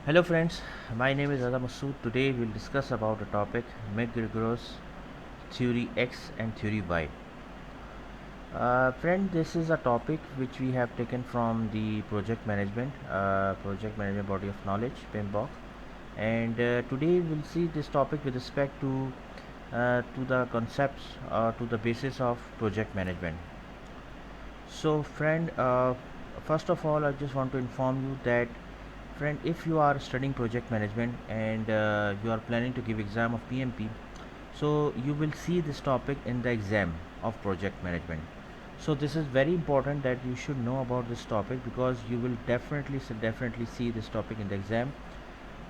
Hello friends, my name is Azam Masood. Today we'll discuss about a topic McGregor's theory X and theory Y. Friend, this is a topic which we have taken from the project management body of knowledge, PMBOK. And today we'll see this topic with respect to the concepts, to the basis of project management. So, friend, first of all, I just want to inform you that friend, if you are studying project management and you are planning to give exam of PMP, so you will see this topic in the exam of project management. So this is very important that you should know about this topic because you will definitely see this topic in the exam.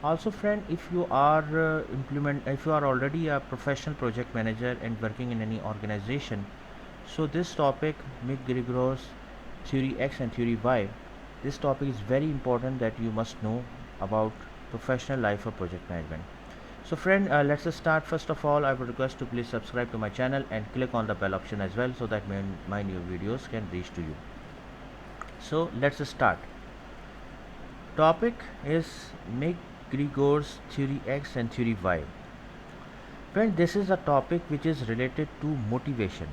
Also friend, if you are already a professional project manager and working in any organization, so this topic, McGregor's theory X and theory Y, this topic is very important that you must know about professional life of project management. So friend, let's just start. First of all, I would request to please subscribe to my channel and click on the bell option as well so that my new videos can reach to you. So let's just start. Topic is McGregor's theory X and theory Y. Friend, this is a topic which is related to motivation.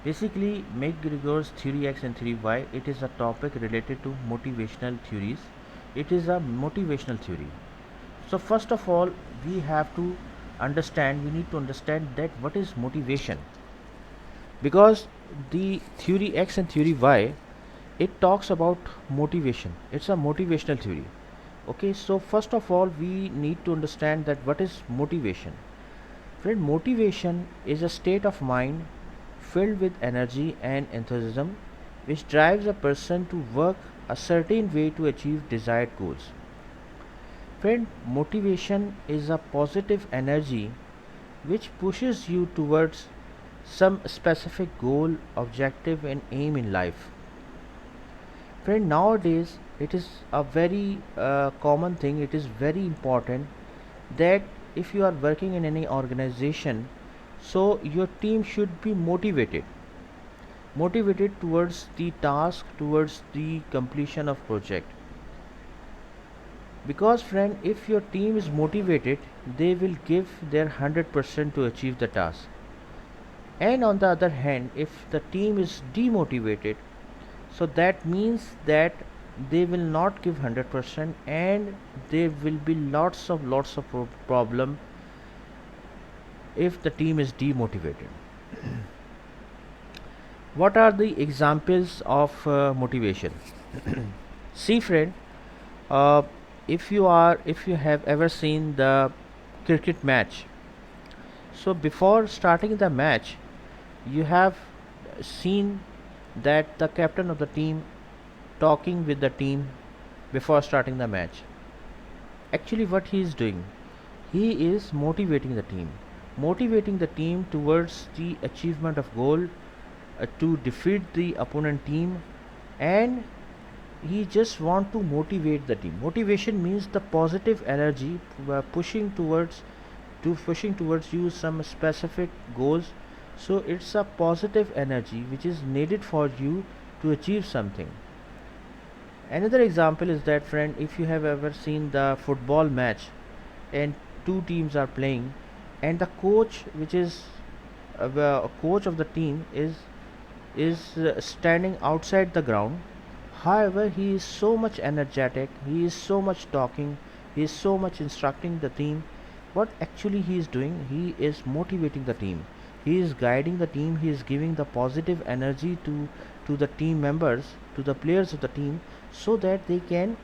Basically, McGregor's theory X and theory Y, it is a topic related to motivational theories. It is a motivational theory. So first of all, we need to understand that what is motivation. Because the theory X and theory Y, it talks about motivation. It's a motivational theory. Okay, so first of all, we need to understand that what is motivation. Friend, motivation is a state of mind filled with energy and enthusiasm which drives a person to work a certain way to achieve desired goals. Friend, motivation is a positive energy which pushes you towards some specific goal, objective, and aim in life. Friend, nowadays it is a very common thing, it is very important that if you are working in any organization, so your team should be motivated towards the task, towards the completion of project. Because friend, if your team is motivated, they will give their 100% to achieve the task. And on the other hand, if the team is demotivated, so that means that they will not give 100% and there will be lots of problem if the team is demotivated. What are the examples of motivation? See friend, uh, if you have ever seen the cricket match, so before starting the match you have seen that the captain of the team talking with the team before starting the match. Actually what he is doing, he is motivating the team towards the achievement of goal, to defeat the opponent team, and he just want to motivate the team. Motivation means the positive energy pushing towards you some specific goals. So it's a positive energy which is needed for you to achieve something. Another example is that friend, if you have ever seen the football match and two teams are playing and the coach which is the coach of the team is standing outside the ground. However, he is so much energetic, he is so much talking, he is so much instructing the team. What actually he is doing, he is motivating the team, he is guiding the team, he is giving the positive energy to the team members, to the players of the team, so that they can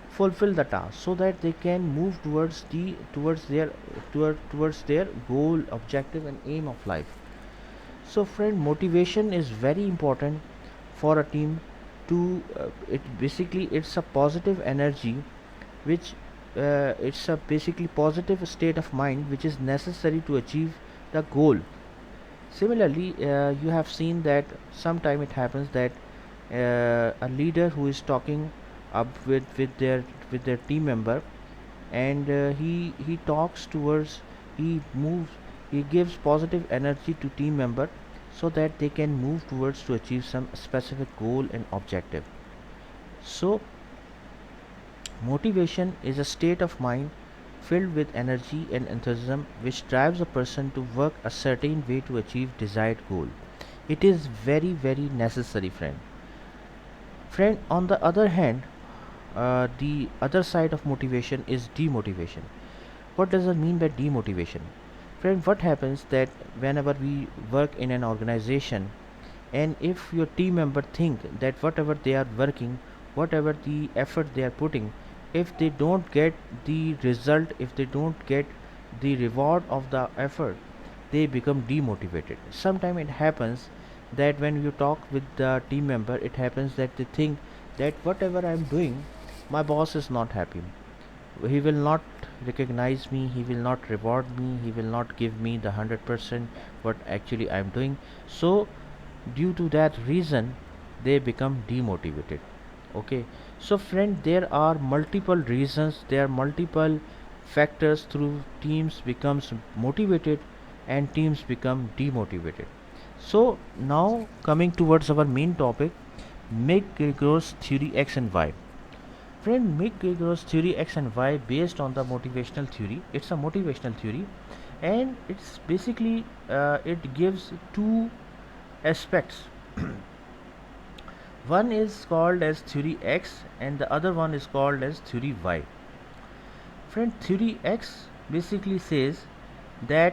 fulfill the task, so that they can move towards their goal, objective, and aim of life. So friend, motivation is very important for a team to it basically it's a positive energy which it's a basically positive state of mind which is necessary to achieve the goal. Similarly, you have seen that sometime it happens that a leader who is talking up with their team member, and he talks towards, he moves, he gives positive energy to team member so that they can move towards to achieve some specific goal and objective. So Motivation is a state of mind filled with energy and enthusiasm which drives a person to work a certain way to achieve desired goal. It is very very necessary, friend. Friend, on the other hand, the other side of motivation is demotivation. What does it mean by demotivation? Friend, what happens that whenever we work in an organization, and if your team member think that whatever they are working, whatever the effort they are putting, if they don't get the result, if they don't get the reward of the effort, they become demotivated. Sometimes it happens that when you talk with the team member, it happens that they think that whatever I am doing, my boss is not happy, he will not recognize me, he will not reward me, he will not give me the 100% what actually I am doing. So due to that reason they become demotivated. Okay, so friend, there are multiple reasons, there are multiple factors through teams becomes motivated and teams become demotivated. So now coming towards our main topic, McGregor's theory X and Y. Friend, McGregor's theory X and Y based on the motivational theory. It's a motivational theory, and it's basically it gives two aspects. One is called as theory X and the other one is called as theory Y. Friend, theory X basically says that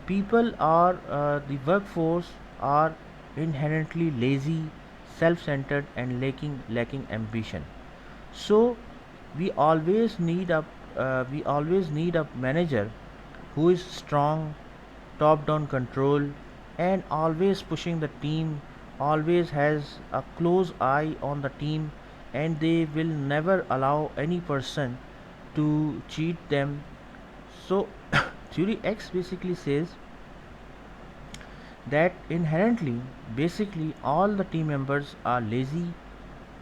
people are the workforce are inherently lazy, self-centered and lacking ambition. So we always need a manager who is strong, top down control, and always pushing the team, always has a close eye on the team, and they will never allow any person to cheat them. So theory X basically says that inherently, basically all the team members are lazy.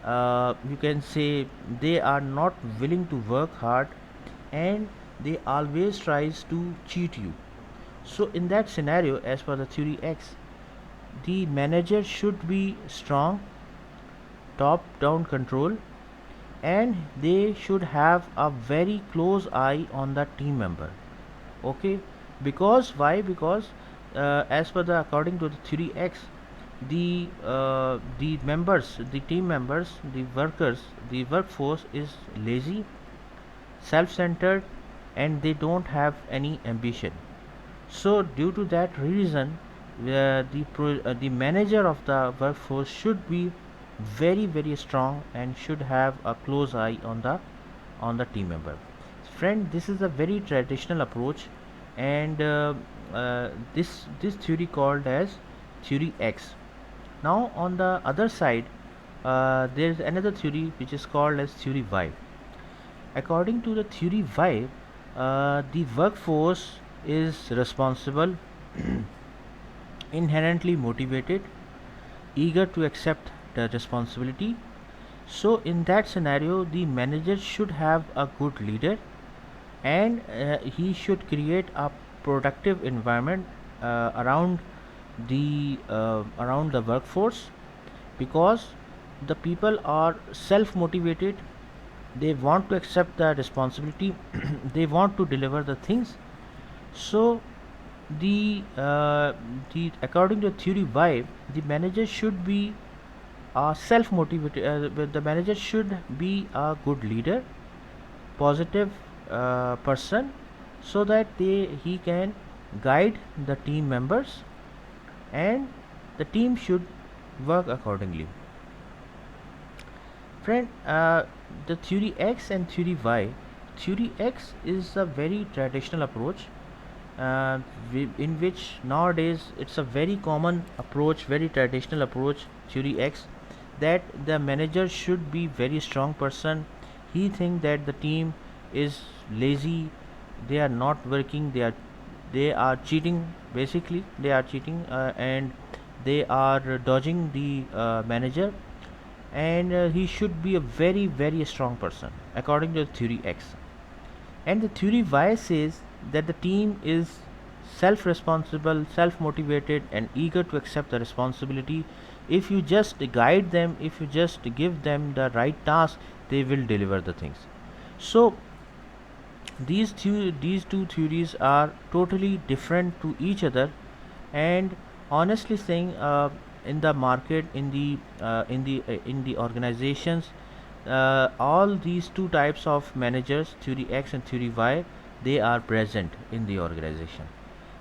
You can say they are not willing to work hard, and they always tries to cheat you. So in that scenario, as per the theory X, the manager should be strong, top down control, and they should have a very close eye on the team member. Okay, because why? Because as per the according to the theory X, the members, the team members, the workers, the workforce is lazy, self-centered, and they don't have any ambition. So due to that reason, the manager of the workforce should be very very strong and should have a close eye on the team member. Friend, this is a very traditional approach, and this theory called as theory X. Now on the other side, there is another theory which is called as theory Y. According to the theory Y, the workforce is responsible, inherently motivated, eager to accept the responsibility. So in that scenario, the manager should have a good leader, and he should create a productive environment around the workforce, because the people are self motivated, they want to accept the responsibility, they want to deliver the things. So the according to theory Y, the manager should be self motivated, the manager should be a good leader, positive person, so that he can guide the team members, and the team should work accordingly. Friend, the theory X and theory Y. Theory X is a very traditional approach, in which nowadays it's a very common approach, very traditional approach, theory X, that the manager should be very strong person. He think that the team is lazy, they are not working, they are cheating, basically they are cheating, and they are dodging the manager, and he should be a very very strong person according to theory X. And the theory Y says that the team is self responsible, self motivated, and eager to accept the responsibility. If you just guide them, if you just give them the right task, they will deliver the things. So these two theories are totally different to each other. And honestly saying, in the market, in the organizations, all these two types of managers, theory X and theory Y, they are present in the organization.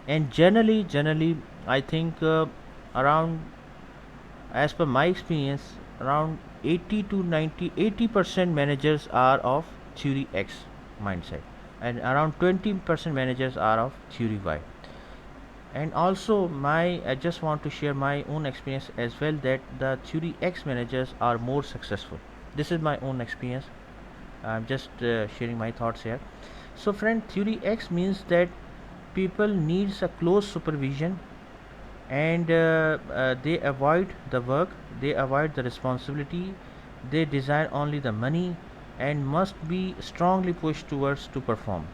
And generally I think, around, as per my experience, around 80 to 90 80% managers are of theory X mindset, and around 20% managers are of theory Y. And also, my I just want to share my own experience as well, that the theory X managers are more successful. This is my own experience. I'm just sharing my thoughts here. So friend, theory X means that people needs a close supervision, and they avoid the work, they avoid the responsibility, they desire only the money, and must be strongly pushed towards to perform.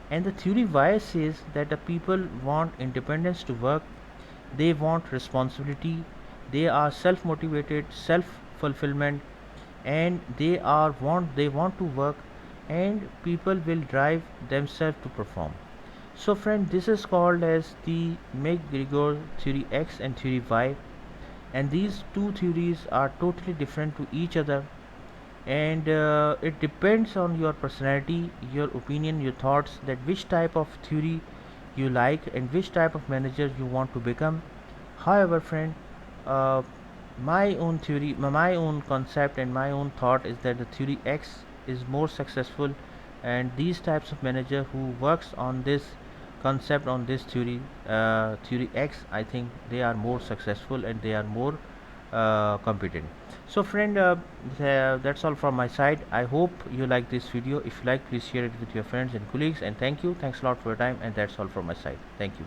And the theory Y says that the people want independence to work, they want responsibility, they are self motivated, self fulfillment, and they want to work, and people will drive themselves to perform. So friend, this is called as the McGregor theory X and theory Y, and these two theories are totally different to each other. And it depends on your personality, your opinion, your thoughts, that which type of theory you like and which type of manager you want to become. However friend, uh, my own concept and my own thought is that the theory X is more successful, and these types of manager who works on this concept, on this theory, theory X, I think they are more successful and they are more competent. So friend, that's all from my side. I hope you like this video. If you like, please share it with your friends and colleagues, and thanks a lot for your time. And that's all from my side. Thank you.